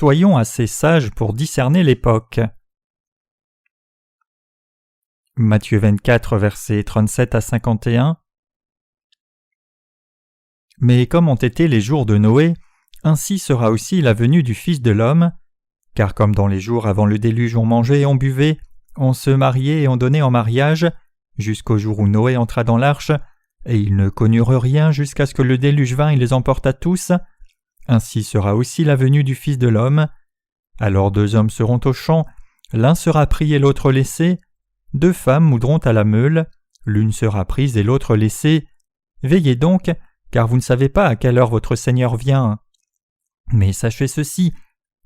Soyons assez sages pour discerner l'époque. Matthieu 24, versets 37 à 51. Mais comme ont été les jours de Noé, ainsi sera aussi la venue du Fils de l'homme. Car comme dans les jours avant le déluge on mangeait et on buvait, on se mariait et on donnait en mariage, jusqu'au jour où Noé entra dans l'arche, et ils ne connurent rien jusqu'à ce que le déluge vînt et les emporta tous, ainsi sera aussi la venue du Fils de l'homme. Alors 2 hommes seront au champ, l'un sera pris et l'autre laissé, 2 femmes moudront à la meule, l'une sera prise et l'autre laissée. Veillez donc, car vous ne savez pas à quelle heure votre Seigneur vient. Mais sachez ceci,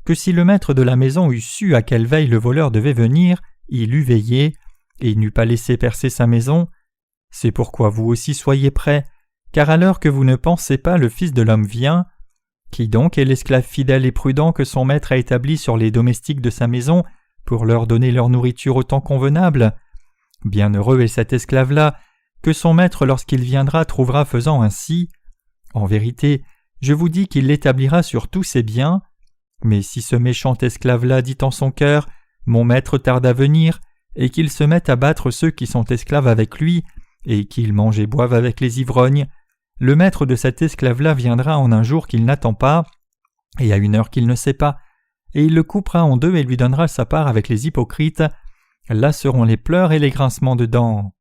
que si le maître de la maison eût su à quelle veille le voleur devait venir, il eût veillé, et il n'eût pas laissé percer sa maison. C'est pourquoi vous aussi soyez prêts, car à l'heure que vous ne pensez pas, le Fils de l'homme vient. Qui donc est l'esclave fidèle et prudent que son maître a établi sur les domestiques de sa maison pour leur donner leur nourriture au temps convenable? Bienheureux est cet esclave-là, que son maître lorsqu'il viendra trouvera faisant ainsi. En vérité, je vous dis qu'il l'établira sur tous ses biens. Mais si ce méchant esclave-là dit en son cœur « Mon maître tarde à venir », et qu'il se mette à battre ceux qui sont esclaves avec lui, et qu'il mange et boive avec les ivrognes, le maître de cet esclave-là viendra en un jour qu'il n'attend pas, et à une heure qu'il ne sait pas, et il le coupera en 2 et lui donnera sa part avec les hypocrites. Là seront les pleurs et les grincements de dents.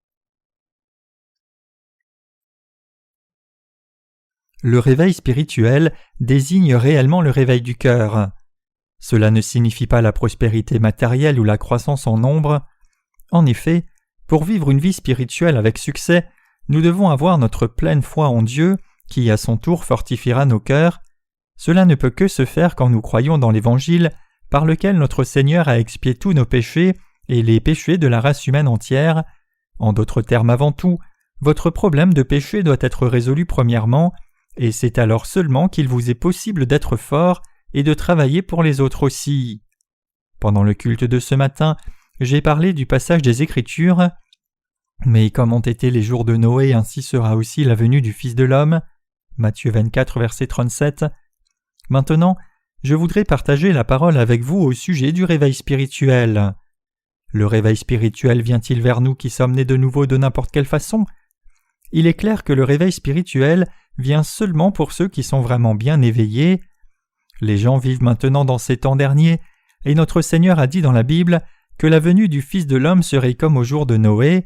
Le réveil spirituel désigne réellement le réveil du cœur. Cela ne signifie pas la prospérité matérielle ou la croissance en nombre. En effet, pour vivre une vie spirituelle avec succès, nous devons avoir notre pleine foi en Dieu, qui à son tour fortifiera nos cœurs. Cela ne peut que se faire quand nous croyons dans l'Évangile, par lequel notre Seigneur a expié tous nos péchés et les péchés de la race humaine entière. En d'autres termes, avant tout, votre problème de péché doit être résolu premièrement, et c'est alors seulement qu'il vous est possible d'être fort et de travailler pour les autres aussi. Pendant le culte de ce matin, j'ai parlé du passage des Écritures. Mais comme ont été les jours de Noé, ainsi sera aussi la venue du Fils de l'homme. Matthieu 24, verset 37. Maintenant, je voudrais partager la parole avec vous au sujet du réveil spirituel. Le réveil spirituel vient-il vers nous qui sommes nés de nouveau de n'importe quelle façon? Il est clair que le réveil spirituel vient seulement pour ceux qui sont vraiment bien éveillés. Les gens vivent maintenant dans ces temps derniers, et notre Seigneur a dit dans la Bible que la venue du Fils de l'homme serait comme au jour de Noé.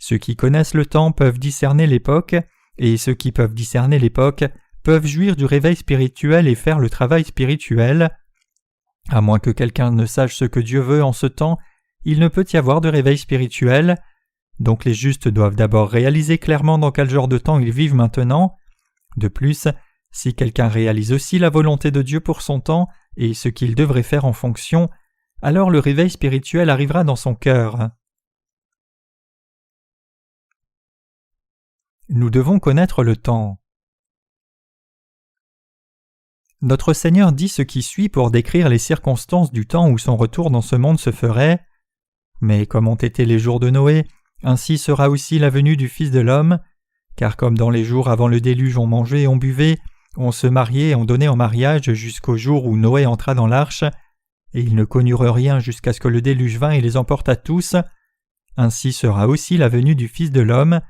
Ceux qui connaissent le temps peuvent discerner l'époque, et ceux qui peuvent discerner l'époque peuvent jouir du réveil spirituel et faire le travail spirituel. À moins que quelqu'un ne sache ce que Dieu veut en ce temps, il ne peut y avoir de réveil spirituel. Donc les justes doivent d'abord réaliser clairement dans quel genre de temps ils vivent maintenant. De plus, si quelqu'un réalise aussi la volonté de Dieu pour son temps et ce qu'il devrait faire en fonction, alors le réveil spirituel arrivera dans son cœur. Nous devons connaître le temps. Notre Seigneur dit ce qui suit pour décrire les circonstances du temps où son retour dans ce monde se ferait. Mais comme ont été les jours de Noé, ainsi sera aussi la venue du Fils de l'homme. Car comme dans les jours avant le déluge on mangeait et on buvait, on se mariait et on donnait en mariage jusqu'au jour où Noé entra dans l'arche, et ils ne connurent rien jusqu'à ce que le déluge vînt et les emporta tous, ainsi sera aussi la venue du Fils de l'homme.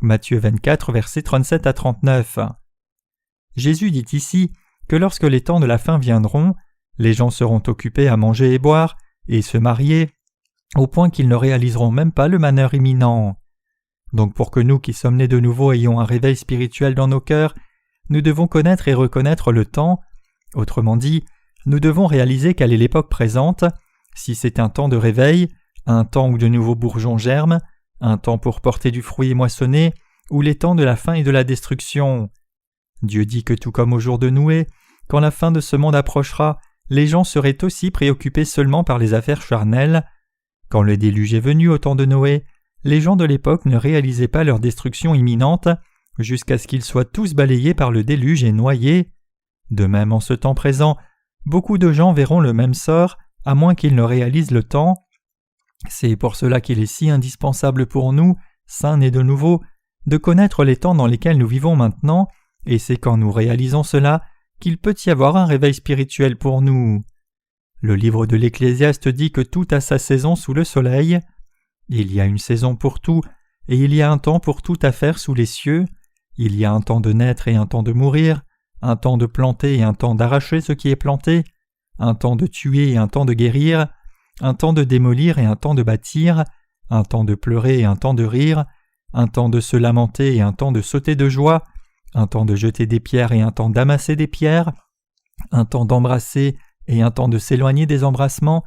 Matthieu 24, versets 37 à 39. Jésus dit ici que lorsque les temps de la fin viendront, les gens seront occupés à manger et boire, et se marier, au point qu'ils ne réaliseront même pas le malheur imminent. Donc pour que nous qui sommes nés de nouveau ayons un réveil spirituel dans nos cœurs, nous devons connaître et reconnaître le temps. Autrement dit, nous devons réaliser quelle est l'époque présente, si c'est un temps de réveil, un temps où de nouveaux bourgeons germent, un temps pour porter du fruit et moissonner, ou les temps de la faim et de la destruction. Dieu dit que tout comme au jour de Noé, quand la fin de ce monde approchera, les gens seraient aussi préoccupés seulement par les affaires charnelles. Quand le déluge est venu au temps de Noé, les gens de l'époque ne réalisaient pas leur destruction imminente, jusqu'à ce qu'ils soient tous balayés par le déluge et noyés. De même en ce temps présent, beaucoup de gens verront le même sort, à moins qu'ils ne réalisent le temps. C'est pour cela qu'il est si indispensable pour nous, saints nés de nouveau, de connaître les temps dans lesquels nous vivons maintenant, et c'est quand nous réalisons cela qu'il peut y avoir un réveil spirituel pour nous. Le livre de l'Ecclésiaste dit que tout a sa saison sous le soleil. Il y a une saison pour tout, et il y a un temps pour toute affaire sous les cieux. Il y a un temps de naître et un temps de mourir, un temps de planter et un temps d'arracher ce qui est planté, un temps de tuer et un temps de guérir, un temps de démolir et un temps de bâtir, un temps de pleurer et un temps de rire, un temps de se lamenter et un temps de sauter de joie, un temps de jeter des pierres et un temps d'amasser des pierres, un temps d'embrasser et un temps de s'éloigner des embrassements,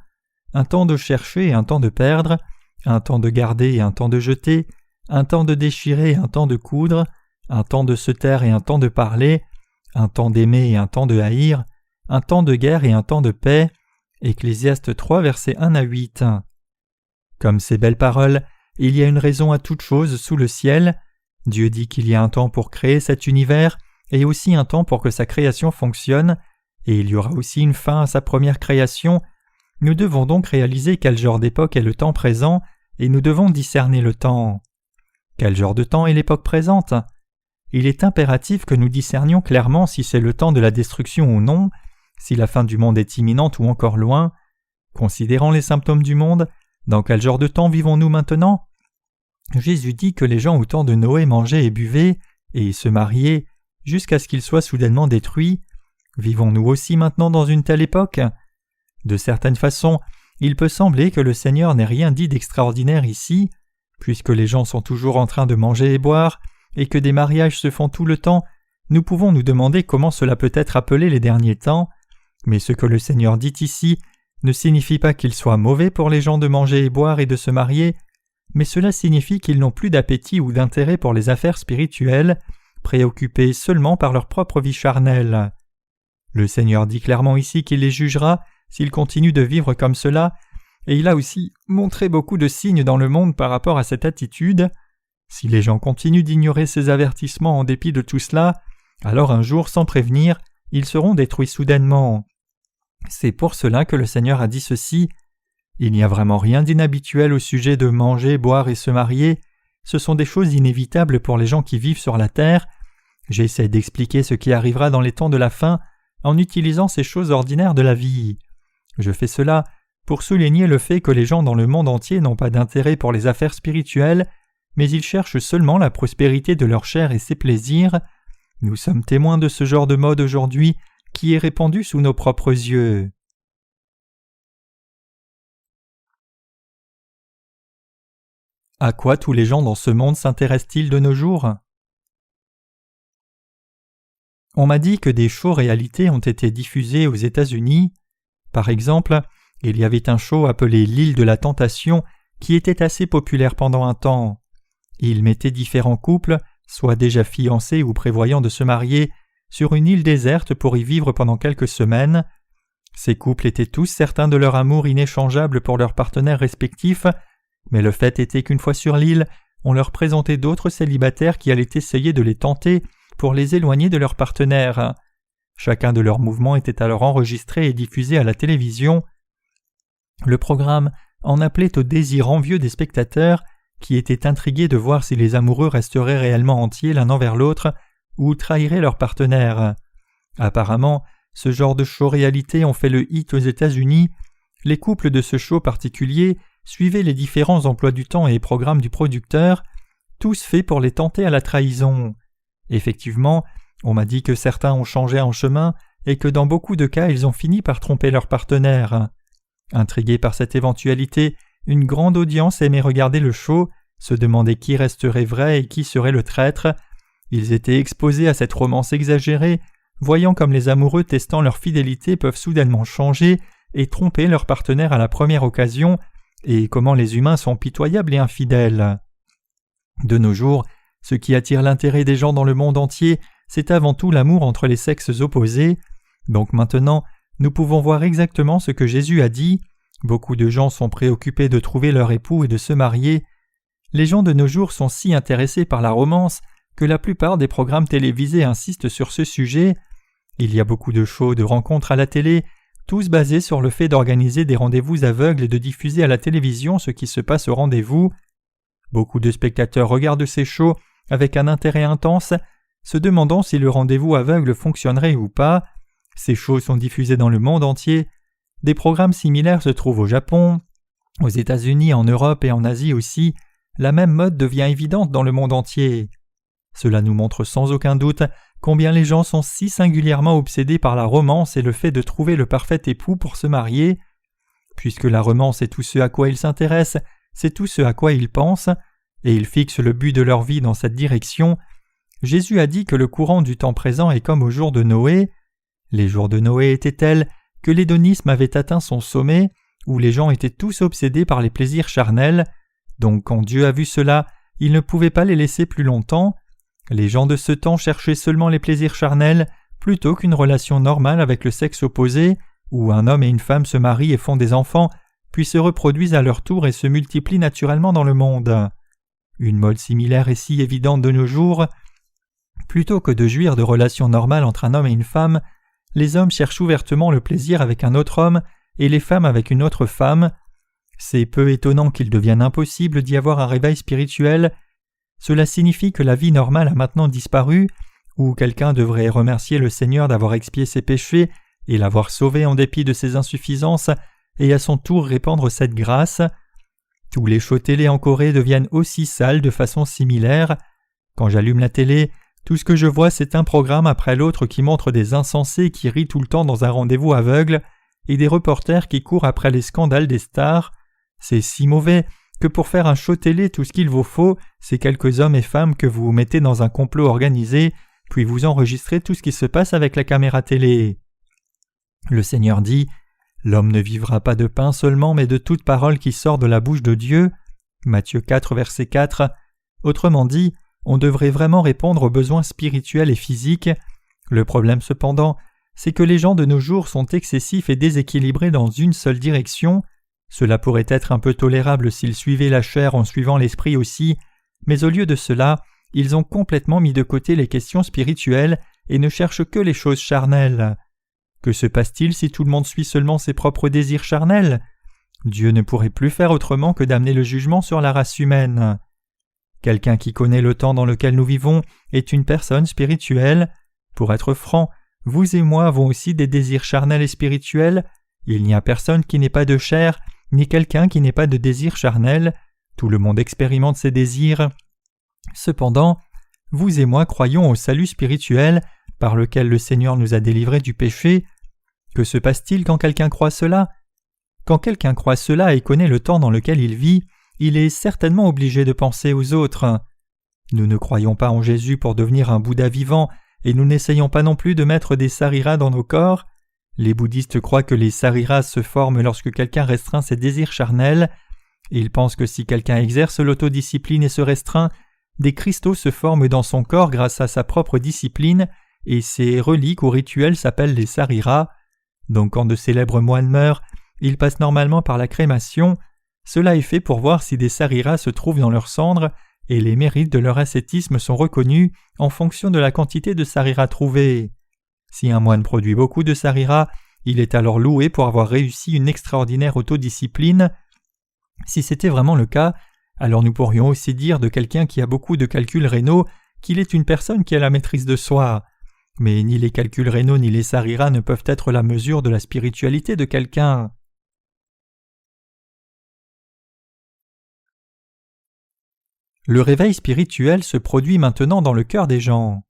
un temps de chercher et un temps de perdre, un temps de garder et un temps de jeter, un temps de déchirer et un temps de coudre, un temps de se taire et un temps de parler, un temps d'aimer et un temps de haïr, un temps de guerre et un temps de paix. Ecclésiaste 3, versets 1 à 8. Comme ces belles paroles, il y a une raison à toute chose sous le ciel. Dieu dit qu'il y a un temps pour créer cet univers et aussi un temps pour que sa création fonctionne, et il y aura aussi une fin à sa première création. Nous devons donc réaliser quel genre d'époque est le temps présent, et nous devons discerner le temps. Quel genre de temps est l'époque présente ? Il est impératif que nous discernions clairement si c'est le temps de la destruction ou non, si la fin du monde est imminente ou encore loin. Considérant les symptômes du monde, dans quel genre de temps vivons-nous maintenant ? Jésus dit que les gens au temps de Noé mangeaient et buvaient, et se mariaient, jusqu'à ce qu'ils soient soudainement détruits. Vivons-nous aussi maintenant dans une telle époque ? De certaines façons, il peut sembler que le Seigneur n'ait rien dit d'extraordinaire ici, puisque les gens sont toujours en train de manger et boire, et que des mariages se font tout le temps. Nous pouvons nous demander comment cela peut être appelé les derniers temps, mais ce que le Seigneur dit ici ne signifie pas qu'il soit mauvais pour les gens de manger et boire et de se marier, mais cela signifie qu'ils n'ont plus d'appétit ou d'intérêt pour les affaires spirituelles, préoccupés seulement par leur propre vie charnelle. Le Seigneur dit clairement ici qu'il les jugera s'ils continuent de vivre comme cela, et il a aussi montré beaucoup de signes dans le monde par rapport à cette attitude. Si les gens continuent d'ignorer ces avertissements en dépit de tout cela, alors un jour, sans prévenir, ils seront détruits soudainement. C'est pour cela que le Seigneur a dit ceci. Il n'y a vraiment rien d'inhabituel au sujet de manger, boire et se marier. Ce sont des choses inévitables pour les gens qui vivent sur la terre. J'essaie d'expliquer ce qui arrivera dans les temps de la fin en utilisant ces choses ordinaires de la vie. Je fais cela pour souligner le fait que les gens dans le monde entier n'ont pas d'intérêt pour les affaires spirituelles, mais ils cherchent seulement la prospérité de leur chair et ses plaisirs. Nous sommes témoins de ce genre de mode aujourd'hui qui est répandu sous nos propres yeux. À quoi tous les gens dans ce monde s'intéressent-ils de nos jours ? On m'a dit que des shows réalités ont été diffusés aux États-Unis. Par exemple, il y avait un show appelé l'île de la tentation qui était assez populaire pendant un temps. Il mettait différents couples, soit déjà fiancés ou prévoyant de se marier, sur une île déserte pour y vivre pendant quelques semaines. Ces couples étaient tous certains de leur amour inéchangeable pour leurs partenaires respectifs, mais le fait était qu'une fois sur l'île, on leur présentait d'autres célibataires qui allaient essayer de les tenter pour les éloigner de leurs partenaires. Chacun de leurs mouvements était alors enregistré et diffusé à la télévision. Le programme en appelait au désir envieux des spectateurs qui étaient intrigués de voir si les amoureux resteraient réellement entiers l'un envers l'autre ou trahiraient leur partenaire. Apparemment, ce genre de show réalité ont fait le hit aux États-Unis. Les couples de ce show particulier suivaient les différents emplois du temps et programmes du producteur, tous faits pour les tenter à la trahison. Effectivement, on m'a dit que certains ont changé en chemin et que dans beaucoup de cas ils ont fini par tromper leur partenaire. Intrigués par cette éventualité, une grande audience aimait regarder le show, se demandait qui resterait vrai et qui serait le traître. Ils étaient exposés à cette romance exagérée, voyant comme les amoureux testant leur fidélité peuvent soudainement changer et tromper leur partenaire à la première occasion, et comment les humains sont pitoyables et infidèles. De nos jours, ce qui attire l'intérêt des gens dans le monde entier, c'est avant tout l'amour entre les sexes opposés. Donc maintenant, nous pouvons voir exactement ce que Jésus a dit. Beaucoup de gens sont préoccupés de trouver leur époux et de se marier. Les gens de nos jours sont si intéressés par la romance que la plupart des programmes télévisés insistent sur ce sujet. Il y a beaucoup de shows de rencontres à la télé, tous basés sur le fait d'organiser des rendez-vous aveugles et de diffuser à la télévision ce qui se passe au rendez-vous. Beaucoup de spectateurs regardent ces shows avec un intérêt intense, se demandant si le rendez-vous aveugle fonctionnerait ou pas. Ces shows sont diffusés dans le monde entier. Des programmes similaires se trouvent au Japon, aux États-Unis, en Europe et en Asie aussi. La même mode devient évidente dans le monde entier. Cela nous montre sans aucun doute combien les gens sont si singulièrement obsédés par la romance et le fait de trouver le parfait époux pour se marier. Puisque la romance est tout ce à quoi ils s'intéressent, c'est tout ce à quoi ils pensent, et ils fixent le but de leur vie dans cette direction. Jésus a dit que le courant du temps présent est comme aux jours de Noé. Les jours de Noé étaient tels que l'hédonisme avait atteint son sommet, où les gens étaient tous obsédés par les plaisirs charnels. Donc quand Dieu a vu cela, il ne pouvait pas les laisser plus longtemps. Les gens de ce temps cherchaient seulement les plaisirs charnels, plutôt qu'une relation normale avec le sexe opposé, où un homme et une femme se marient et font des enfants, puis se reproduisent à leur tour et se multiplient naturellement dans le monde. Une mode similaire est si évidente de nos jours. Plutôt que de jouir de relations normales entre un homme et une femme, les hommes cherchent ouvertement le plaisir avec un autre homme et les femmes avec une autre femme. C'est peu étonnant qu'il devienne impossible d'y avoir un réveil spirituel. Cela signifie que la vie normale a maintenant disparu, ou quelqu'un devrait remercier le Seigneur d'avoir expié ses péchés et l'avoir sauvé en dépit de ses insuffisances, et à son tour répandre cette grâce. Tous les shows télé en Corée deviennent aussi sales de façon similaire. Quand j'allume la télé, tout ce que je vois c'est un programme après l'autre qui montre des insensés qui rient tout le temps dans un rendez-vous aveugle, et des reporters qui courent après les scandales des stars. C'est si mauvais que pour faire un show télé tout ce qu'il vous faut, c'est quelques hommes et femmes que vous mettez dans un complot organisé, puis vous enregistrez tout ce qui se passe avec la caméra télé. Le Seigneur dit « L'homme ne vivra pas de pain seulement, mais de toute parole qui sort de la bouche de Dieu. » Matthieu 4, verset 4. Autrement dit, on devrait vraiment répondre aux besoins spirituels et physiques. Le problème cependant, c'est que les gens de nos jours sont excessifs et déséquilibrés dans une seule direction. Cela pourrait être un peu tolérable s'ils suivaient la chair en suivant l'esprit aussi, mais au lieu de cela, ils ont complètement mis de côté les questions spirituelles et ne cherchent que les choses charnelles. Que se passe-t-il si tout le monde suit seulement ses propres désirs charnels ? Dieu ne pourrait plus faire autrement que d'amener le jugement sur la race humaine. Quelqu'un qui connaît le temps dans lequel nous vivons est une personne spirituelle. Pour être franc, vous et moi avons aussi des désirs charnels et spirituels. Il n'y a personne qui n'ait pas de chair, ni quelqu'un qui n'ait pas de désirs charnels. Tout le monde expérimente ces désirs. Cependant, vous et moi croyons au salut spirituel par lequel le Seigneur nous a délivrés du péché. Que se passe-t-il quand quelqu'un croit cela ? Quand quelqu'un croit cela et connaît le temps dans lequel il vit, il est certainement obligé de penser aux autres. Nous ne croyons pas en Jésus pour devenir un Bouddha vivant et nous n'essayons pas non plus de mettre des sariras dans nos corps. Les bouddhistes croient que les sariras se forment lorsque quelqu'un restreint ses désirs charnels. Ils pensent que si quelqu'un exerce l'autodiscipline et se restreint, des cristaux se forment dans son corps grâce à sa propre discipline et ces reliques ou rituels s'appellent les sariras. Donc quand de célèbres moines meurent, ils passent normalement par la crémation. Cela est fait pour voir si des sariras se trouvent dans leurs cendres et les mérites de leur ascétisme sont reconnus en fonction de la quantité de sariras trouvés. Si un moine produit beaucoup de sariras, il est alors loué pour avoir réussi une extraordinaire autodiscipline. Si c'était vraiment le cas, alors nous pourrions aussi dire de quelqu'un qui a beaucoup de calculs rénaux qu'il est une personne qui a la maîtrise de soi. Mais ni les calculs rénaux ni les sariras ne peuvent être la mesure de la spiritualité de quelqu'un. Le réveil spirituel se produit maintenant dans le cœur des gens.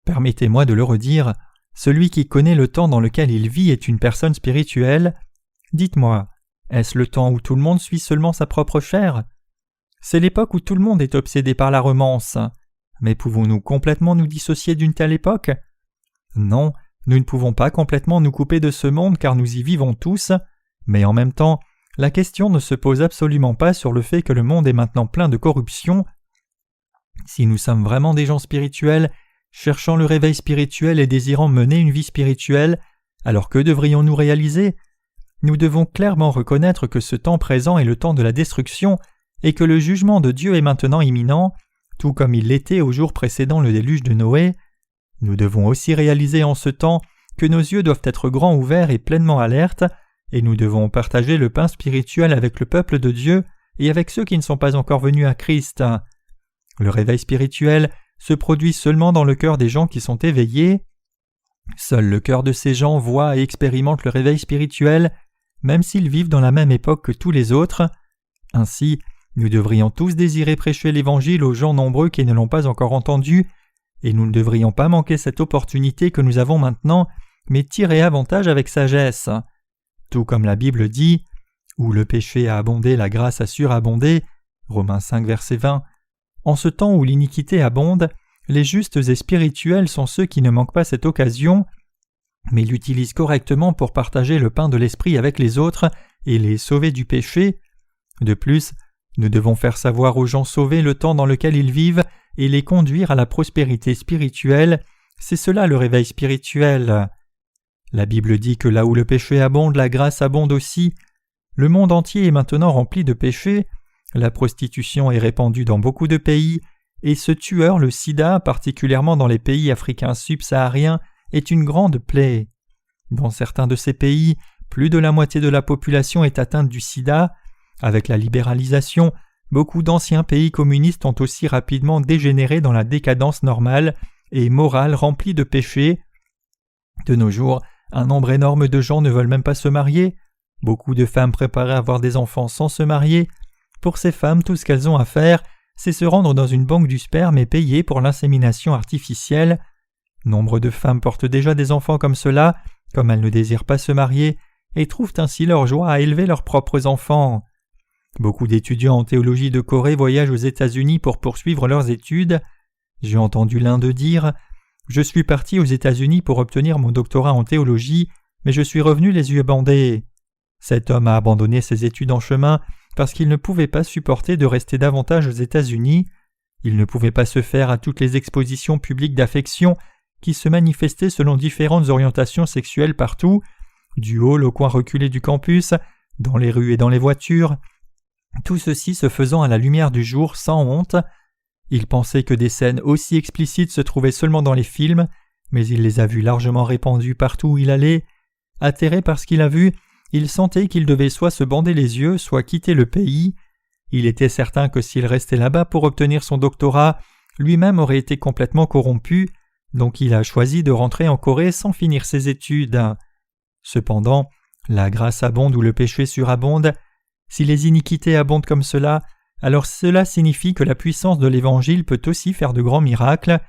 Permettez-moi de le redire, celui qui connaît le temps dans lequel il vit est une personne spirituelle. Dites-moi, est-ce le temps où tout le monde suit seulement sa propre chair ? C'est l'époque où tout le monde est obsédé par la romance. Mais pouvons-nous complètement nous dissocier d'une telle époque ? Non, nous ne pouvons pas complètement nous couper de ce monde car nous y vivons tous, mais en même temps, la question ne se pose absolument pas sur le fait que le monde est maintenant plein de corruption. Si nous sommes vraiment des gens spirituels, cherchant le réveil spirituel et désirant mener une vie spirituelle, alors que devrions-nous réaliser ? Nous devons clairement reconnaître que ce temps présent est le temps de la destruction et que le jugement de Dieu est maintenant imminent, tout comme il l'était au jour précédant le déluge de Noé. Nous devons aussi réaliser en ce temps que nos yeux doivent être grands ouverts et pleinement alertes, et nous devons partager le pain spirituel avec le peuple de Dieu et avec ceux qui ne sont pas encore venus à Christ. Le réveil spirituel se produit seulement dans le cœur des gens qui sont éveillés. Seul le cœur de ces gens voit et expérimente le réveil spirituel, même s'ils vivent dans la même époque que tous les autres. Ainsi, nous devrions tous désirer prêcher l'Évangile aux gens nombreux qui ne l'ont pas encore entendu, et nous ne devrions pas manquer cette opportunité que nous avons maintenant, mais tirer avantage avec sagesse. Tout comme la Bible dit, « Où le péché a abondé, la grâce a surabondé » Romains 5, verset 20. En ce temps où l'iniquité abonde, les justes et spirituels sont ceux qui ne manquent pas cette occasion, mais l'utilisent correctement pour partager le pain de l'esprit avec les autres et les sauver du péché. De plus, nous devons faire savoir aux gens sauvés le temps dans lequel ils vivent et les conduire à la prospérité spirituelle. C'est cela le réveil spirituel. La Bible dit que là où le péché abonde, la grâce abonde aussi. Le monde entier est maintenant rempli de péchés. La prostitution est répandue dans beaucoup de pays, et ce tueur, le sida, particulièrement dans les pays africains subsahariens, est une grande plaie. Dans certains de ces pays, plus de la moitié de la population est atteinte du sida. Avec la libéralisation, beaucoup d'anciens pays communistes ont aussi rapidement dégénéré dans la décadence normale et morale remplie de péchés. De nos jours, un nombre énorme de gens ne veulent même pas se marier. Beaucoup de femmes préparent à avoir des enfants sans se marier. Pour ces femmes, tout ce qu'elles ont à faire, c'est se rendre dans une banque du sperme et payer pour l'insémination artificielle. Nombre de femmes portent déjà des enfants comme cela, comme elles ne désirent pas se marier, et trouvent ainsi leur joie à élever leurs propres enfants. Beaucoup d'étudiants en théologie de Corée voyagent aux États-Unis pour poursuivre leurs études. J'ai entendu l'un d'eux dire « Je suis parti aux États-Unis pour obtenir mon doctorat en théologie, mais je suis revenu les yeux bandés. » Cet homme a abandonné ses études en chemin parce qu'il ne pouvait pas supporter de rester davantage aux États-Unis. Il ne pouvait pas se faire à toutes les expositions publiques d'affection qui se manifestaient selon différentes orientations sexuelles partout, du hall au coin reculé du campus, dans les rues et dans les voitures, tout ceci se faisant à la lumière du jour sans honte. Il pensait que des scènes aussi explicites se trouvaient seulement dans les films, mais il les a vues largement répandues partout où il allait. Atterré par ce qu'il a vu, il sentait qu'il devait soit se bander les yeux, soit quitter le pays. Il était certain que s'il restait là-bas pour obtenir son doctorat, lui-même aurait été complètement corrompu, donc il a choisi de rentrer en Corée sans finir ses études. Cependant, la grâce abonde où le péché surabonde. Si les iniquités abondent comme cela, alors cela signifie que la puissance de l'Évangile peut aussi faire de grands miracles.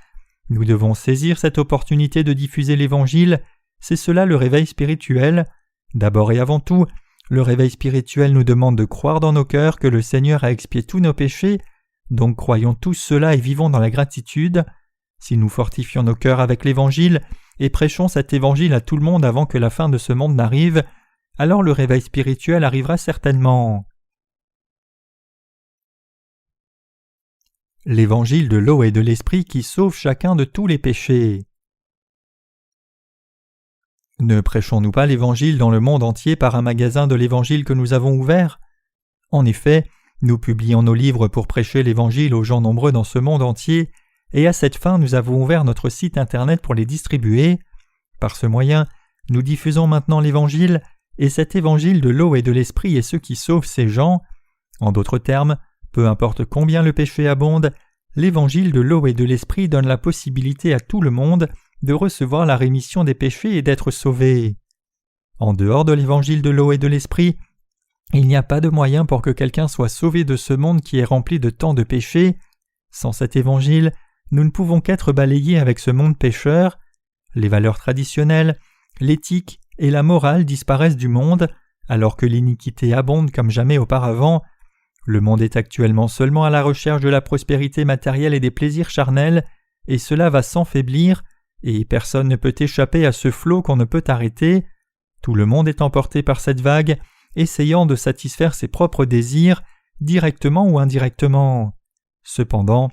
Nous devons saisir cette opportunité de diffuser l'Évangile, c'est cela le réveil spirituel. D'abord et avant tout, le réveil spirituel nous demande de croire dans nos cœurs que le Seigneur a expié tous nos péchés, donc croyons tous cela et vivons dans la gratitude. Si nous fortifions nos cœurs avec l'Évangile et prêchons cet Évangile à tout le monde avant que la fin de ce monde n'arrive, alors le réveil spirituel arrivera certainement. L'Évangile de l'eau et de l'Esprit qui sauve chacun de tous les péchés. Ne prêchons-nous pas l'Évangile dans le monde entier par un magasin de l'Évangile que nous avons ouvert ? En effet, nous publions nos livres pour prêcher l'Évangile aux gens nombreux dans ce monde entier, et à cette fin nous avons ouvert notre site internet pour les distribuer. Par ce moyen, nous diffusons maintenant l'Évangile, et cet Évangile de l'eau et de l'Esprit est ce qui sauve ces gens. En d'autres termes, peu importe combien le péché abonde, l'Évangile de l'eau et de l'Esprit donne la possibilité à tout le monde de recevoir la rémission des péchés et d'être sauvé. En dehors de l'Évangile de l'eau et de l'Esprit, il n'y a pas de moyen pour que quelqu'un soit sauvé de ce monde qui est rempli de tant de péchés. Sans cet Évangile, nous ne pouvons qu'être balayés avec ce monde pécheur. Les valeurs traditionnelles, l'éthique et la morale disparaissent du monde, alors que l'iniquité abonde comme jamais auparavant. Le monde est actuellement seulement à la recherche de la prospérité matérielle et des plaisirs charnels, et cela va s'enfaiblir, et personne ne peut échapper à ce flot qu'on ne peut arrêter. Tout le monde est emporté par cette vague, essayant de satisfaire ses propres désirs, directement ou indirectement. Cependant,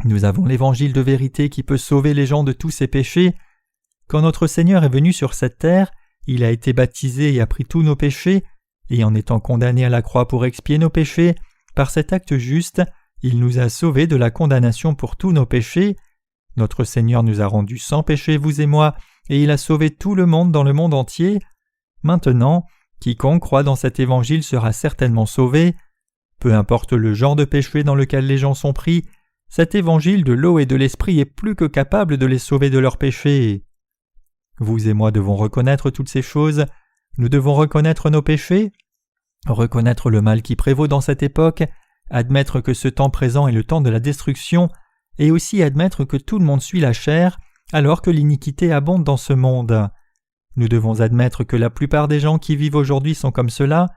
nous avons l'Évangile de vérité qui peut sauver les gens de tous ces péchés. Quand notre Seigneur est venu sur cette terre, il a été baptisé et a pris tous nos péchés, et en étant condamné à la croix pour expier nos péchés, par cet acte juste, il nous a sauvés de la condamnation pour tous nos péchés. Notre Seigneur nous a rendus sans péché, vous et moi, et il a sauvé tout le monde dans le monde entier. Maintenant, quiconque croit dans cet évangile sera certainement sauvé. Peu importe le genre de péché dans lequel les gens sont pris, cet évangile de l'eau et de l'esprit est plus que capable de les sauver de leurs péchés. Vous et moi devons reconnaître toutes ces choses. Nous devons reconnaître nos péchés, reconnaître le mal qui prévaut dans cette époque, admettre que ce temps présent est le temps de la destruction, et aussi admettre que tout le monde suit la chair, alors que l'iniquité abonde dans ce monde. Nous devons admettre que la plupart des gens qui vivent aujourd'hui sont comme cela,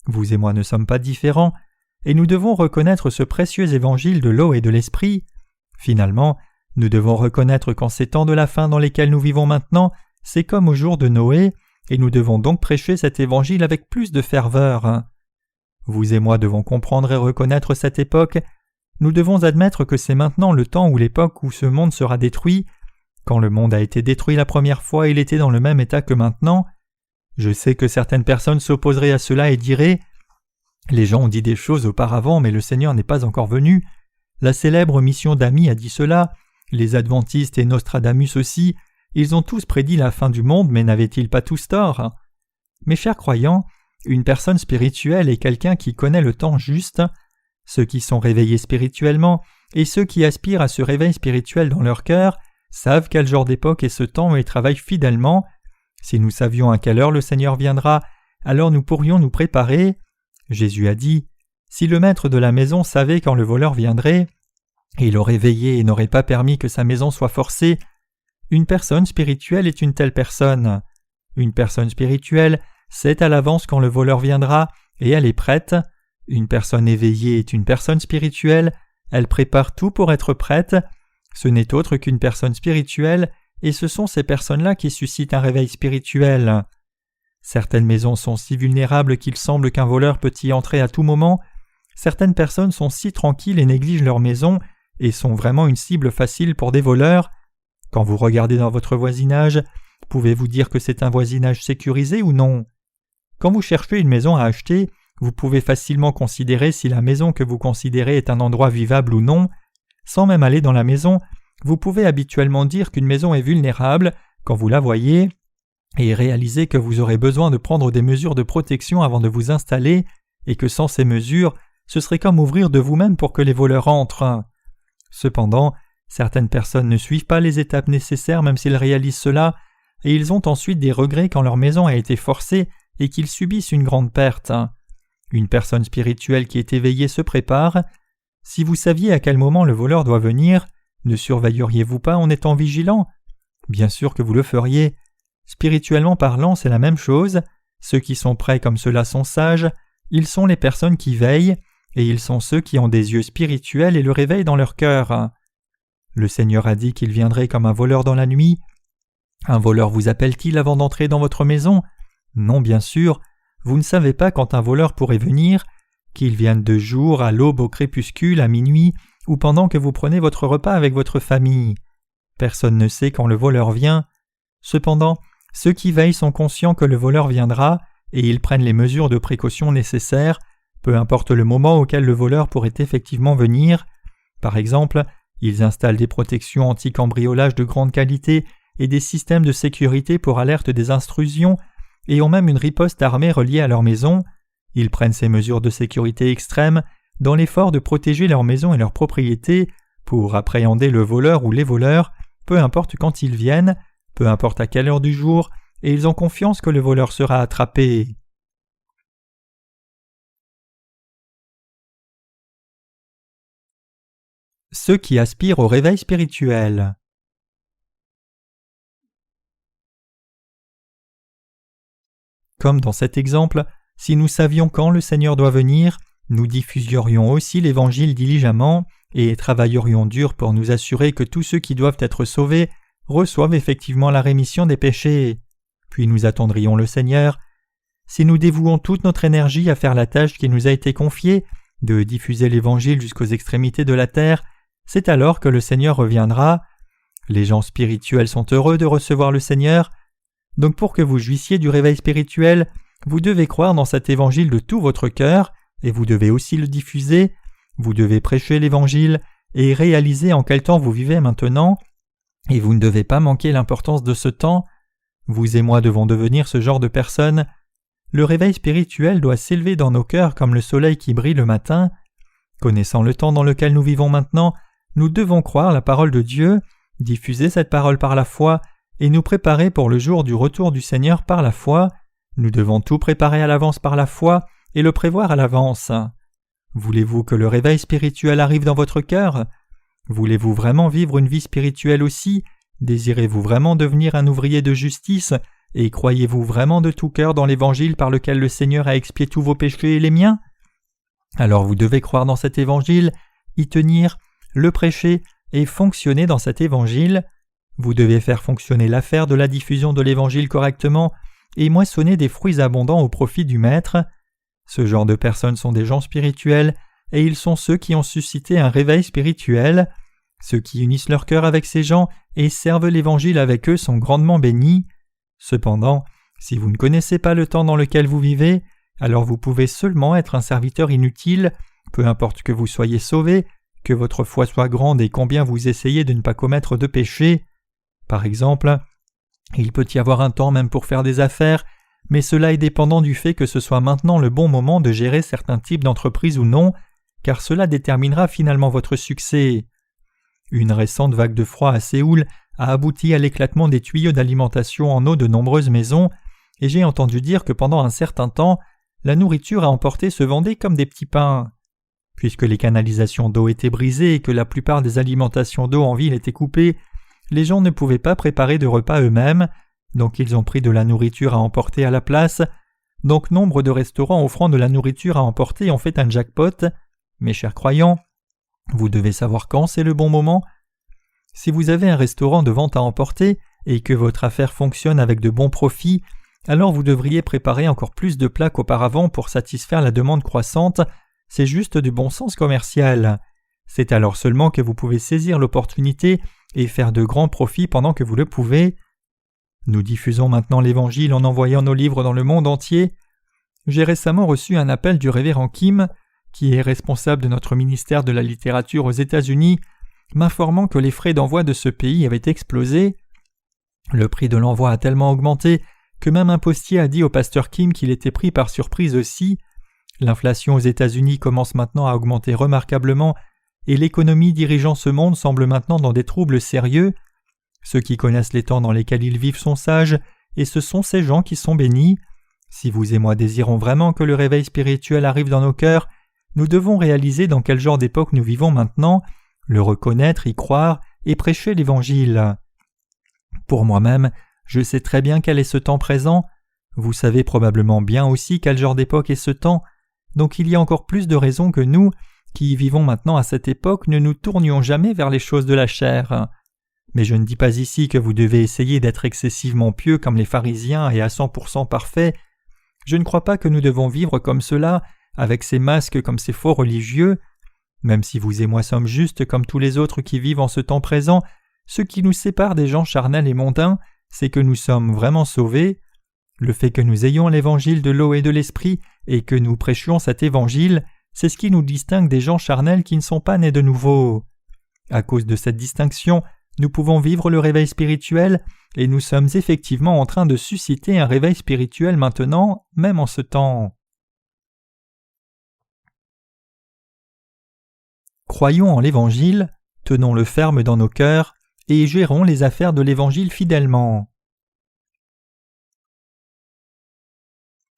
vous et moi ne sommes pas différents, et nous devons reconnaître ce précieux évangile de l'eau et de l'esprit. Finalement, nous devons reconnaître qu'en ces temps de la fin dans lesquels nous vivons maintenant, c'est comme au jour de Noé, et nous devons donc prêcher cet évangile avec plus de ferveur. Vous et moi devons comprendre et reconnaître cette époque. Nous devons admettre que c'est maintenant le temps ou l'époque où ce monde sera détruit. Quand le monde a été détruit la première fois, il était dans le même état que maintenant. Je sais que certaines personnes s'opposeraient à cela et diraient « Les gens ont dit des choses auparavant, mais le Seigneur n'est pas encore venu. » La célèbre mission d'Ami a dit cela, les adventistes et Nostradamus aussi, ils ont tous prédit la fin du monde, mais n'avaient-ils pas tous tort? Mes chers croyants, une personne spirituelle est quelqu'un qui connaît le temps juste. Ceux qui sont réveillés spirituellement et ceux qui aspirent à ce réveil spirituel dans leur cœur savent quel genre d'époque est ce temps et travaillent fidèlement. Si nous savions à quelle heure le Seigneur viendra, alors nous pourrions nous préparer. Jésus a dit « Si le maître de la maison savait quand le voleur viendrait, il aurait veillé et n'aurait pas permis que sa maison soit forcée. » Une personne spirituelle est une telle personne. Une personne spirituelle sait à l'avance quand le voleur viendra et elle est prête. Une personne éveillée est une personne spirituelle, elle prépare tout pour être prête. Ce n'est autre qu'une personne spirituelle et ce sont ces personnes-là qui suscitent un réveil spirituel. Certaines maisons sont si vulnérables qu'il semble qu'un voleur peut y entrer à tout moment. Certaines personnes sont si tranquilles et négligent leur maison et sont vraiment une cible facile pour des voleurs. Quand vous regardez dans votre voisinage, pouvez-vous dire que c'est un voisinage sécurisé ou non? Quand vous cherchez une maison à acheter, vous pouvez facilement considérer si la maison que vous considérez est un endroit vivable ou non. Sans même aller dans la maison, vous pouvez habituellement dire qu'une maison est vulnérable quand vous la voyez et réaliser que vous aurez besoin de prendre des mesures de protection avant de vous installer et que sans ces mesures, ce serait comme ouvrir de vous-même pour que les voleurs entrent. Cependant, certaines personnes ne suivent pas les étapes nécessaires même s'ils réalisent cela, et ils ont ensuite des regrets quand leur maison a été forcée et qu'ils subissent une grande perte. Une personne spirituelle qui est éveillée se prépare. Si vous saviez à quel moment le voleur doit venir, ne surveilleriez-vous pas en étant vigilant? Bien sûr que vous le feriez. Spirituellement parlant, c'est la même chose. Ceux qui sont prêts comme cela sont sages, ils sont les personnes qui veillent, et ils sont ceux qui ont des yeux spirituels et le réveil dans leur cœur. Le Seigneur a dit qu'il viendrait comme un voleur dans la nuit. Un voleur vous appelle-t-il avant d'entrer dans votre maison? Non, bien sûr. Vous ne savez pas quand un voleur pourrait venir, qu'il vienne de jour, à l'aube, au crépuscule, à minuit, ou pendant que vous prenez votre repas avec votre famille. Personne ne sait quand le voleur vient. Cependant, ceux qui veillent sont conscients que le voleur viendra, et ils prennent les mesures de précaution nécessaires, peu importe le moment auquel le voleur pourrait effectivement venir. Par exemple, ils installent des protections anti-cambriolage de grande qualité et des systèmes de sécurité pour alerte des intrusions, et ont même une riposte armée reliée à leur maison. Ils prennent ces mesures de sécurité extrêmes dans l'effort de protéger leur maison et leur propriété pour appréhender le voleur ou les voleurs, peu importe quand ils viennent, peu importe à quelle heure du jour, et ils ont confiance que le voleur sera attrapé. Ceux qui aspirent au réveil spirituel. Comme dans cet exemple, si nous savions quand le Seigneur doit venir, nous diffuserions aussi l'Évangile diligemment et travaillerions dur pour nous assurer que tous ceux qui doivent être sauvés reçoivent effectivement la rémission des péchés. Puis nous attendrions le Seigneur. Si nous dévouons toute notre énergie à faire la tâche qui nous a été confiée, de diffuser l'Évangile jusqu'aux extrémités de la terre, c'est alors que le Seigneur reviendra. Les gens spirituels sont heureux de recevoir le Seigneur. Donc pour que vous jouissiez du réveil spirituel, vous devez croire dans cet Évangile de tout votre cœur, et vous devez aussi le diffuser. Vous devez prêcher l'Évangile et réaliser en quel temps vous vivez maintenant, et vous ne devez pas manquer l'importance de ce temps. Vous et moi devons devenir ce genre de personnes. Le réveil spirituel doit s'élever dans nos cœurs comme le soleil qui brille le matin. Connaissant le temps dans lequel nous vivons maintenant, nous devons croire la parole de Dieu, diffuser cette parole par la foi, et nous préparer pour le jour du retour du Seigneur par la foi. Nous devons tout préparer à l'avance par la foi et le prévoir à l'avance. Voulez-vous que le réveil spirituel arrive dans votre cœur? Voulez-vous vraiment vivre une vie spirituelle aussi? Désirez-vous vraiment devenir un ouvrier de justice? Et croyez-vous vraiment de tout cœur dans l'Évangile par lequel le Seigneur a expié tous vos péchés et les miens? Alors vous devez croire dans cet Évangile, y tenir, le prêcher et fonctionner dans cet Évangile. Vous devez faire fonctionner l'affaire de la diffusion de l'Évangile correctement et moissonner des fruits abondants au profit du Maître. Ce genre de personnes sont des gens spirituels et ils sont ceux qui ont suscité un réveil spirituel. Ceux qui unissent leur cœur avec ces gens et servent l'Évangile avec eux sont grandement bénis. Cependant, si vous ne connaissez pas le temps dans lequel vous vivez, alors vous pouvez seulement être un serviteur inutile, peu importe que vous soyez sauvé, que votre foi soit grande et combien vous essayez de ne pas commettre de péché. Par exemple, il peut y avoir un temps même pour faire des affaires, mais cela est dépendant du fait que ce soit maintenant le bon moment de gérer certains types d'entreprises ou non, car cela déterminera finalement votre succès. Une récente vague de froid à Séoul a abouti à l'éclatement des tuyaux d'alimentation en eau de nombreuses maisons, et j'ai entendu dire que pendant un certain temps, la nourriture à emporter se vendait comme des petits pains. Puisque les canalisations d'eau étaient brisées et que la plupart des alimentations d'eau en ville étaient coupées, les gens ne pouvaient pas préparer de repas eux-mêmes, donc ils ont pris de la nourriture à emporter à la place. Donc nombre de restaurants offrant de la nourriture à emporter ont fait un jackpot. Mes chers croyants, vous devez savoir quand c'est le bon moment. Si vous avez un restaurant de vente à emporter et que votre affaire fonctionne avec de bons profits, alors vous devriez préparer encore plus de plats qu'auparavant pour satisfaire la demande croissante. C'est juste du bon sens commercial. C'est alors seulement que vous pouvez saisir l'opportunité et faire de grands profits pendant que vous le pouvez. Nous diffusons maintenant l'Évangile en envoyant nos livres dans le monde entier. J'ai récemment reçu un appel du révérend Kim, qui est responsable de notre ministère de la littérature aux États-Unis, m'informant que les frais d'envoi de ce pays avaient explosé. Le prix de l'envoi a tellement augmenté que même un postier a dit au pasteur Kim qu'il était pris par surprise aussi. L'inflation aux États-Unis commence maintenant à augmenter remarquablement et l'économie dirigeant ce monde semble maintenant dans des troubles sérieux. Ceux qui connaissent les temps dans lesquels ils vivent sont sages et ce sont ces gens qui sont bénis. Si vous et moi désirons vraiment que le réveil spirituel arrive dans nos cœurs, nous devons réaliser dans quel genre d'époque nous vivons maintenant, le reconnaître, y croire et prêcher l'Évangile. Pour moi-même, je sais très bien quel est ce temps présent. Vous savez probablement bien aussi quel genre d'époque est ce temps. Donc il y a encore plus de raisons que nous, qui vivons maintenant à cette époque, ne nous tournions jamais vers les choses de la chair. Mais je ne dis pas ici que vous devez essayer d'être excessivement pieux comme les pharisiens et à 100% parfaits. Je ne crois pas que nous devons vivre comme cela, avec ces masques comme ces faux religieux. Même si vous et moi sommes justes comme tous les autres qui vivent en ce temps présent, ce qui nous sépare des gens charnels et mondains, c'est que nous sommes vraiment sauvés. Le fait que nous ayons l'évangile de l'eau et de l'esprit et que nous prêchions cet évangile, c'est ce qui nous distingue des gens charnels qui ne sont pas nés de nouveau. À cause de cette distinction, nous pouvons vivre le réveil spirituel et nous sommes effectivement en train de susciter un réveil spirituel maintenant, même en ce temps. Croyons en l'Évangile, tenons-le ferme dans nos cœurs et gérons les affaires de l'Évangile fidèlement.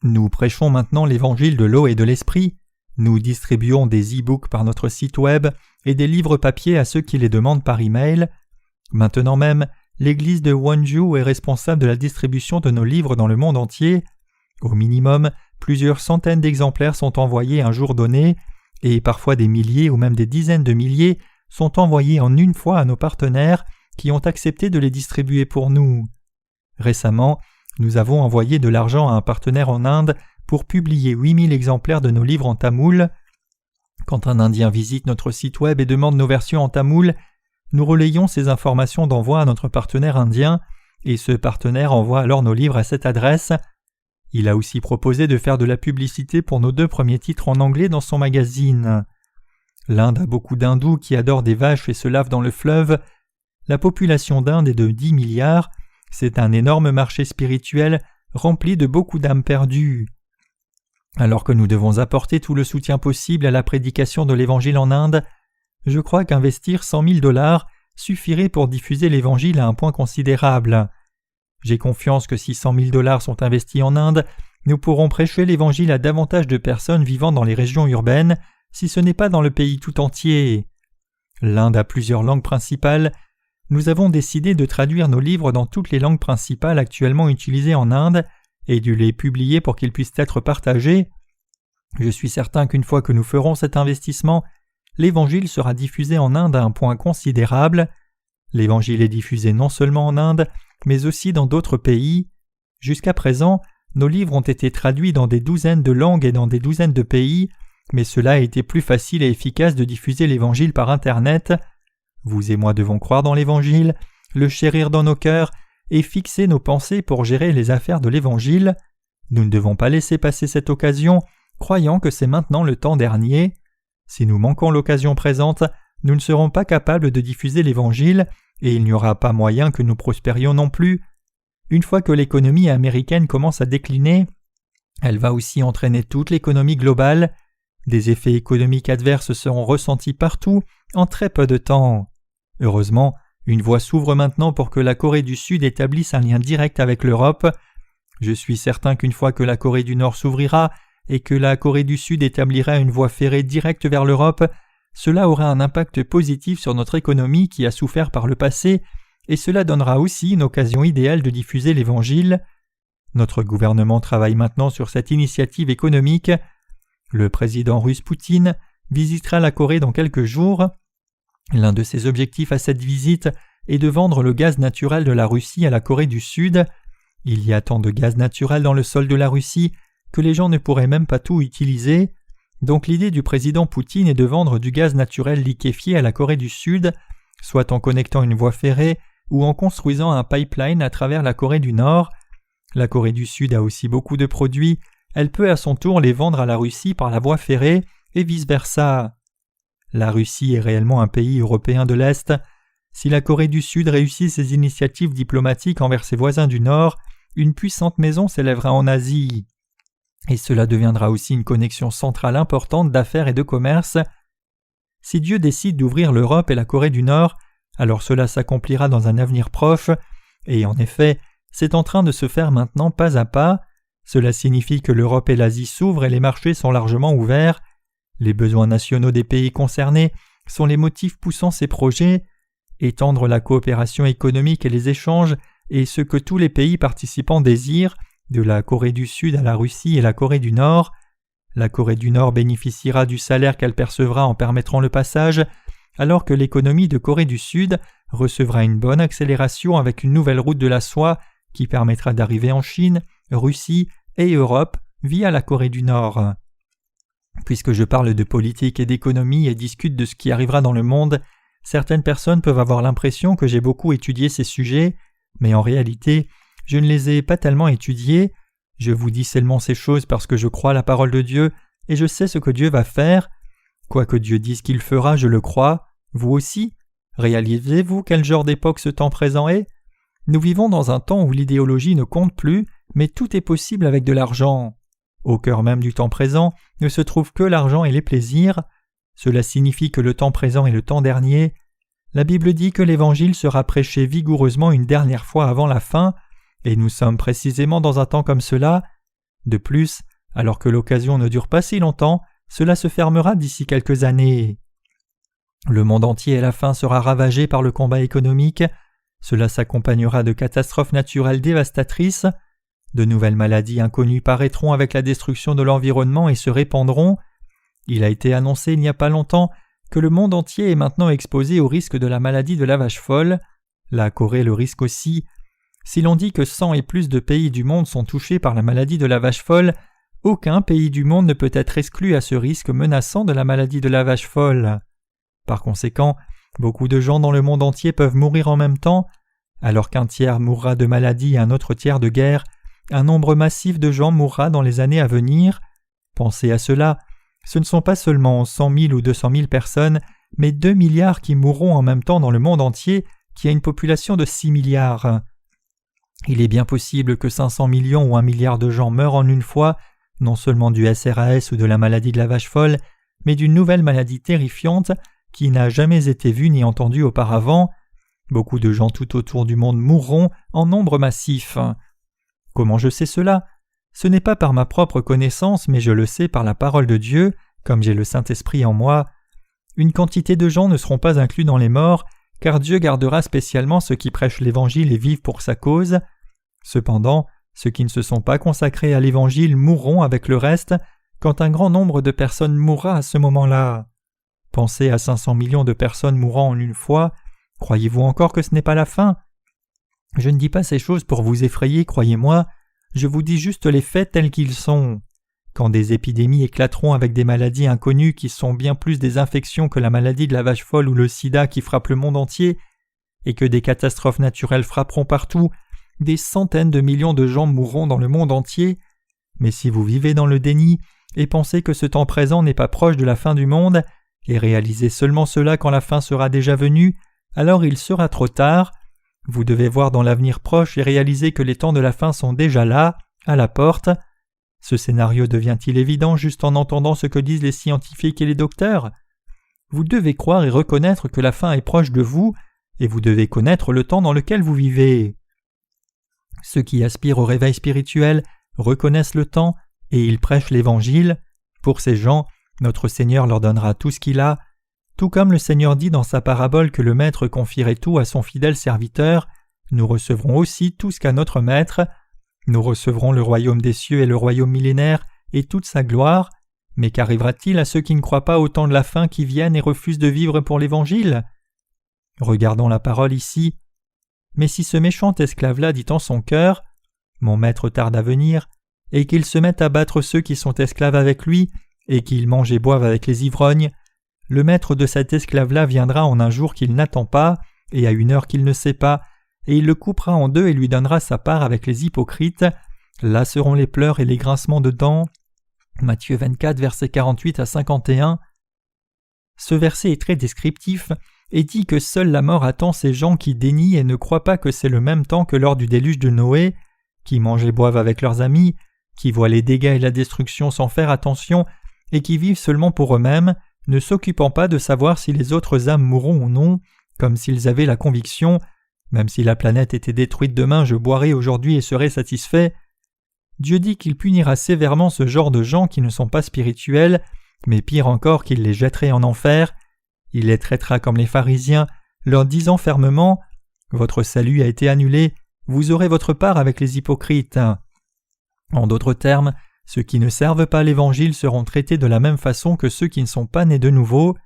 Nous prêchons maintenant l'Évangile de l'eau et de l'esprit. Nous distribuons des e-books par notre site web et des livres papier à ceux qui les demandent par email. Maintenant même, l'église de Wonju est responsable de la distribution de nos livres dans le monde entier. Au minimum, plusieurs centaines d'exemplaires sont envoyés un jour donné, et parfois des milliers ou même des dizaines de milliers sont envoyés en une fois à nos partenaires qui ont accepté de les distribuer pour nous. Récemment, nous avons envoyé de l'argent à un partenaire en Inde pour publier 8000 exemplaires de nos livres en tamoul. Quand un Indien visite notre site web et demande nos versions en tamoul, nous relayons ces informations d'envoi à notre partenaire indien et ce partenaire envoie alors nos livres à cette adresse. Il a aussi proposé de faire de la publicité pour nos 2 premiers titres en anglais dans son magazine. L'Inde a beaucoup d'hindous qui adorent des vaches et se lavent dans le fleuve. La population d'Inde est de 10 milliards. C'est un énorme marché spirituel rempli de beaucoup d'âmes perdues. Alors que nous devons apporter tout le soutien possible à la prédication de l'Évangile en Inde, je crois qu'investir $100 000 suffirait pour diffuser l'Évangile à un point considérable. J'ai confiance que si $100 000 sont investis en Inde, nous pourrons prêcher l'Évangile à davantage de personnes vivant dans les régions urbaines, si ce n'est pas dans le pays tout entier. L'Inde a plusieurs langues principales. Nous avons décidé de traduire nos livres dans toutes les langues principales actuellement utilisées en Inde et de les publier pour qu'ils puissent être partagés. Je suis certain qu'une fois que nous ferons cet investissement, l'Évangile sera diffusé en Inde à un point considérable. L'Évangile est diffusé non seulement en Inde, mais aussi dans d'autres pays. Jusqu'à présent, nos livres ont été traduits dans des douzaines de langues et dans des douzaines de pays, mais cela a été plus facile et efficace de diffuser l'Évangile par Internet. Vous et moi devons croire dans l'Évangile, le chérir dans nos cœurs et fixer nos pensées pour gérer les affaires de l'Évangile. Nous ne devons pas laisser passer cette occasion, croyant que c'est maintenant le temps dernier. Si nous manquons l'occasion présente, nous ne serons pas capables de diffuser l'Évangile et il n'y aura pas moyen que nous prospérions non plus. Une fois que l'économie américaine commence à décliner, elle va aussi entraîner toute l'économie globale. Des effets économiques adverses seront ressentis partout en très peu de temps. Heureusement, une voie s'ouvre maintenant pour que la Corée du Sud établisse un lien direct avec l'Europe. Je suis certain qu'une fois que la Corée du Nord s'ouvrira et que la Corée du Sud établira une voie ferrée directe vers l'Europe, cela aura un impact positif sur notre économie qui a souffert par le passé, et cela donnera aussi une occasion idéale de diffuser l'Évangile. Notre gouvernement travaille maintenant sur cette initiative économique. Le président russe Poutine visitera la Corée dans quelques jours. L'un de ses objectifs à cette visite est de vendre le gaz naturel de la Russie à la Corée du Sud. Il y a tant de gaz naturel dans le sol de la Russie que les gens ne pourraient même pas tout utiliser. Donc l'idée du président Poutine est de vendre du gaz naturel liquéfié à la Corée du Sud, soit en connectant une voie ferrée ou en construisant un pipeline à travers la Corée du Nord. La Corée du Sud a aussi beaucoup de produits, elle peut à son tour les vendre à la Russie par la voie ferrée et vice-versa. La Russie est réellement un pays européen de l'Est. Si la Corée du Sud réussit ses initiatives diplomatiques envers ses voisins du Nord, une puissante maison s'élèvera en Asie. Et cela deviendra aussi une connexion centrale importante d'affaires et de commerce. Si Dieu décide d'ouvrir l'Europe et la Corée du Nord, alors cela s'accomplira dans un avenir proche, et en effet, c'est en train de se faire maintenant pas à pas. Cela signifie que l'Europe et l'Asie s'ouvrent et les marchés sont largement ouverts. Les besoins nationaux des pays concernés sont les motifs poussant ces projets. Étendre la coopération économique et les échanges est ce que tous les pays participants désirent, de la Corée du Sud à la Russie et la Corée du Nord. La Corée du Nord bénéficiera du salaire qu'elle percevra en permettant le passage, alors que l'économie de Corée du Sud recevra une bonne accélération avec une nouvelle route de la soie qui permettra d'arriver en Chine, Russie et Europe via la Corée du Nord. Puisque je parle de politique et d'économie et discute de ce qui arrivera dans le monde, certaines personnes peuvent avoir l'impression que j'ai beaucoup étudié ces sujets, mais en réalité, je ne les ai pas tellement étudiés. Je vous dis seulement ces choses parce que je crois à la parole de Dieu et je sais ce que Dieu va faire. Quoi que Dieu dise qu'il fera, je le crois. Vous aussi? Réalisez-vous quel genre d'époque ce temps présent est? Nous vivons dans un temps où l'idéologie ne compte plus, mais tout est possible avec de l'argent. Au cœur même du temps présent ne se trouve que l'argent et les plaisirs. Cela signifie que le temps présent est le temps dernier. La Bible dit que l'Évangile sera prêché vigoureusement une dernière fois avant la fin, et nous sommes précisément dans un temps comme cela. De plus, alors que l'occasion ne dure pas si longtemps, cela se fermera d'ici quelques années. Le monde entier à la fin sera ravagé par le combat économique. Cela s'accompagnera de catastrophes naturelles dévastatrices. De nouvelles maladies inconnues paraîtront avec la destruction de l'environnement et se répandront. Il a été annoncé il n'y a pas longtemps que le monde entier est maintenant exposé au risque de la maladie de la vache folle. La Corée le risque aussi. Si l'on dit que 100 et plus de pays du monde sont touchés par la maladie de la vache folle, aucun pays du monde ne peut être exclu à ce risque menaçant de la maladie de la vache folle. Par conséquent, beaucoup de gens dans le monde entier peuvent mourir en même temps. Alors qu'un tiers mourra de maladie et un autre tiers de guerre, un nombre massif de gens mourra dans les années à venir. Pensez à cela, ce ne sont pas seulement 100 000 ou 200 000 personnes, mais 2 milliards qui mourront en même temps dans le monde entier, qui a une population de 6 milliards. Il est bien possible que 500 millions ou 1 milliard de gens meurent en une fois, non seulement du SRAS ou de la maladie de la vache folle, mais d'une nouvelle maladie terrifiante qui n'a jamais été vu ni entendu auparavant. Beaucoup de gens tout autour du monde mourront en nombre massif. Comment je sais cela ? Ce n'est pas par ma propre connaissance, mais je le sais par la parole de Dieu, comme j'ai le Saint-Esprit en moi. Une quantité de gens ne seront pas inclus dans les morts, car Dieu gardera spécialement ceux qui prêchent l'Évangile et vivent pour sa cause. Cependant, ceux qui ne se sont pas consacrés à l'Évangile mourront avec le reste, quand un grand nombre de personnes mourra à ce moment-là. Pensez à 500 millions de personnes mourant en une fois. Croyez-vous encore que ce n'est pas la fin ? Je ne dis pas ces choses pour vous effrayer, croyez-moi, je vous dis juste les faits tels qu'ils sont. Quand des épidémies éclateront avec des maladies inconnues qui sont bien plus des infections que la maladie de la vache folle ou le sida qui frappe le monde entier, et que des catastrophes naturelles frapperont partout, des centaines de millions de gens mourront dans le monde entier. Mais si vous vivez dans le déni et pensez que ce temps présent n'est pas proche de la fin du monde, et réalisez seulement cela quand la fin sera déjà venue, alors il sera trop tard. Vous devez voir dans l'avenir proche et réaliser que les temps de la fin sont déjà là, à la porte. Ce scénario devient-il évident juste en entendant ce que disent les scientifiques et les docteurs ? Vous devez croire et reconnaître que la fin est proche de vous, et vous devez connaître le temps dans lequel vous vivez. Ceux qui aspirent au réveil spirituel reconnaissent le temps et ils prêchent l'Évangile. Pour ces gens, notre Seigneur leur donnera tout ce qu'il a. Tout comme le Seigneur dit dans sa parabole que le Maître confierait tout à son fidèle serviteur, nous recevrons aussi tout ce qu'a notre Maître. Nous recevrons le royaume des cieux et le royaume millénaire et toute sa gloire. Mais qu'arrivera-t-il à ceux qui ne croient pas au temps de la fin qui viennent et refusent de vivre pour l'Évangile ? Regardons la parole ici. Mais si ce méchant esclave-là dit en son cœur « Mon maître tarde à venir », et qu'il se mette à battre ceux qui sont esclaves avec lui, et qu'il mange et boive avec les ivrognes, le maître de cet esclave-là viendra en un jour qu'il n'attend pas, et à une heure qu'il ne sait pas, et il le coupera en deux et lui donnera sa part avec les hypocrites. Là seront les pleurs et les grincements de dents. Matthieu 24, versets 48 à 51. Ce verset est très descriptif et dit que seule la mort attend ces gens qui dénient et ne croient pas que c'est le même temps que lors du déluge de Noé, qui mangent et boivent avec leurs amis, qui voient les dégâts et la destruction sans faire attention et qui vivent seulement pour eux-mêmes, ne s'occupant pas de savoir si les autres âmes mourront ou non, comme s'ils avaient la conviction « Même si la planète était détruite demain, je boirai aujourd'hui et serai satisfait ». Dieu dit qu'il punira sévèrement ce genre de gens qui ne sont pas spirituels, mais pire encore qu'il les jetterait en enfer. Il les traitera comme les pharisiens, leur disant fermement « Votre salut a été annulé, vous aurez votre part avec les hypocrites ». En d'autres termes, ceux qui ne servent pas l'Évangile seront traités de la même façon que ceux qui ne sont pas nés de nouveau.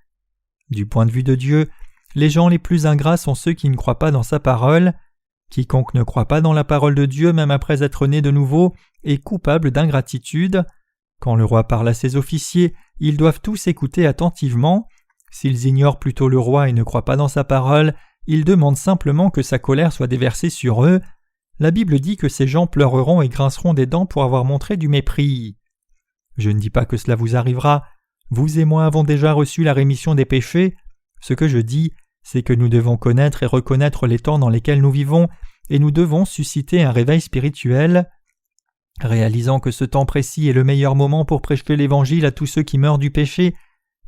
Du point de vue de Dieu, les gens les plus ingrats sont ceux qui ne croient pas dans sa parole. Quiconque ne croit pas dans la parole de Dieu même après être né de nouveau est coupable d'ingratitude. Quand le roi parle à ses officiers, ils doivent tous écouter attentivement. S'ils ignorent plutôt le roi et ne croient pas dans sa parole, ils demandent simplement que sa colère soit déversée sur eux. La Bible dit que ces gens pleureront et grinceront des dents pour avoir montré du mépris. Je ne dis pas que cela vous arrivera. Vous et moi avons déjà reçu la rémission des péchés. Ce que je dis, c'est que nous devons connaître et reconnaître les temps dans lesquels nous vivons, et nous devons susciter un réveil spirituel. Réalisant que ce temps précis est le meilleur moment pour prêcher l'Évangile à tous ceux qui meurent du péché,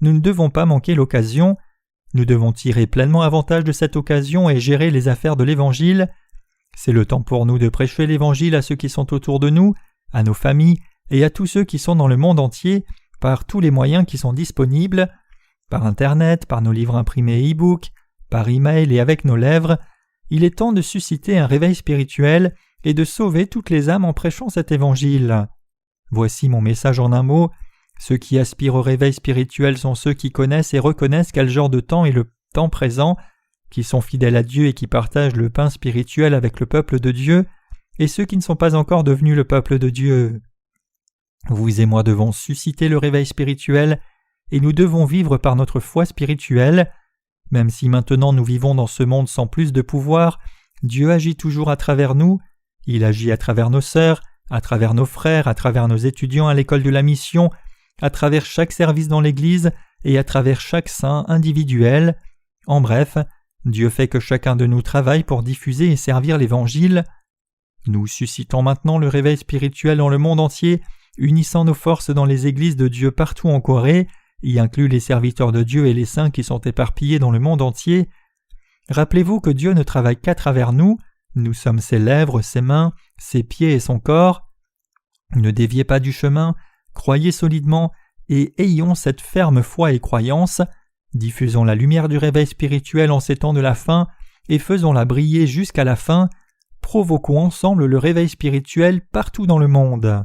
nous ne devons pas manquer l'occasion. Nous devons tirer pleinement avantage de cette occasion et gérer les affaires de l'Évangile. C'est le temps pour nous de prêcher l'Évangile à ceux qui sont autour de nous, à nos familles et à tous ceux qui sont dans le monde entier, par tous les moyens qui sont disponibles, par Internet, par nos livres imprimés et e-books, par email et avec nos lèvres. Il est temps de susciter un réveil spirituel et de sauver toutes les âmes en prêchant cet Évangile. Voici mon message en un mot. Ceux qui aspirent au réveil spirituel sont ceux qui connaissent et reconnaissent quel genre de temps est le temps présent, qui sont fidèles à Dieu et qui partagent le pain spirituel avec le peuple de Dieu, et ceux qui ne sont pas encore devenus le peuple de Dieu. Vous et moi devons susciter le réveil spirituel, et nous devons vivre par notre foi spirituelle. Même si maintenant nous vivons dans ce monde sans plus de pouvoir, Dieu agit toujours à travers nous. Il agit à travers nos sœurs, à travers nos frères, à travers nos étudiants à l'école de la mission, à travers chaque service dans l'Église et à travers chaque saint individuel. En bref, Dieu fait que chacun de nous travaille pour diffuser et servir l'Évangile. Nous suscitons maintenant le réveil spirituel dans le monde entier, unissant nos forces dans les églises de Dieu partout en Corée, y inclut les serviteurs de Dieu et les saints qui sont éparpillés dans le monde entier. Rappelez-vous que Dieu ne travaille qu'à travers nous, nous sommes ses lèvres, ses mains, ses pieds et son corps. Ne déviez pas du chemin, croyez solidement et ayons cette ferme foi et croyance. Diffusons la lumière du réveil spirituel en ces temps de la fin et faisons-la briller jusqu'à la fin. Provoquons ensemble le réveil spirituel partout dans le monde.